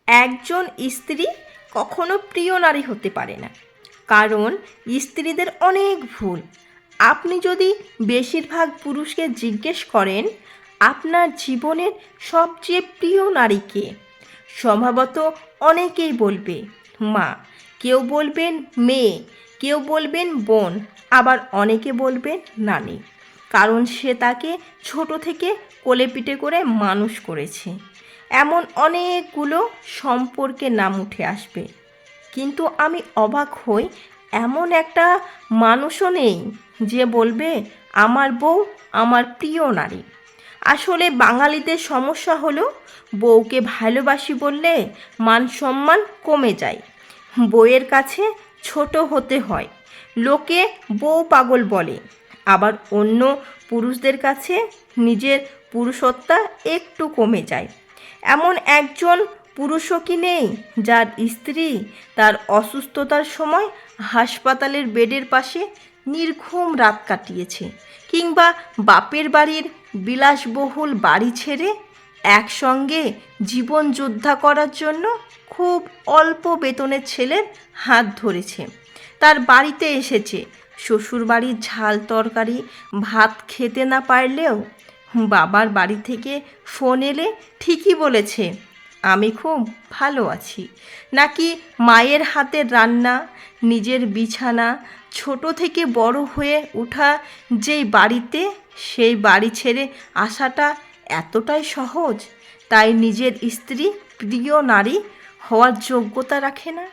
একজন স্ত্রী কখনো প্রিয় নারী হতে পারে না, কারণ স্ত্রীদের অনেক ভুল। আপনি যদি বেশিরভাগ পুরুষকে জিজ্ঞেস করেন আপনার জীবনের সবচেয়ে প্রিয় নারী কে, সম্ভবত অনেকেই বলবে মা, কেউ বলবেন মেয়ে, কেউ বলবেন বোন, আবার অনেকে বলবেন নানি, কারণ সে তাকে ছোট থেকে কোলেপিঠে করে মানুষ করেছে। এমন অনেকগুলো সম্পর্কের নাম উঠে আসবে, কিন্তু আমি অবাক হই এমন একটা মানুষও নেই যে বলবে আমার বউ আমার প্রিয় নারী। আসলে বাঙালিদের সমস্যা হলো বউকে ভালোবাসি বললে মান সম্মান কমে যায়, বউয়ের কাছে ছোট হতে হয়, লোকে বউ পাগল বলে, আবার অন্য পুরুষদের কাছে নিজের পুরুষত্ব একটু কমে যায়। এমন একজন পুরুষও কি নেই যার স্ত্রী তার অসুস্থতার সময় হাসপাতালের বেডের পাশে নির্ঘুম রাত কাটিয়েছে, কিংবা বাপের বাড়ির বিলাসবহুল বাড়ি ছেড়ে একসঙ্গে জীবন যোদ্ধা করার জন্য খুব অল্প বেতনের ছেলের হাত ধরেছে, তার বাড়িতে এসেছে, শ্বশুরবাড়ির ঝাল তরকারি ভাত খেতে না পারলেও বাবার বাড়ি থেকে ফোন এলে ঠিকই বলেছে আমি খুব ভালো আছি, নাকি মায়ের হাতের রান্না, নিজের বিছানা, ছোট থেকে বড় হয়ে ওঠা যেই বাড়িতে, সেই বাড়ি ছেড়ে আসাটা এতটাই সহজ, তাই নিজের স্ত্রী প্রিয় নারী হওয়ার যোগ্যতা রাখে না।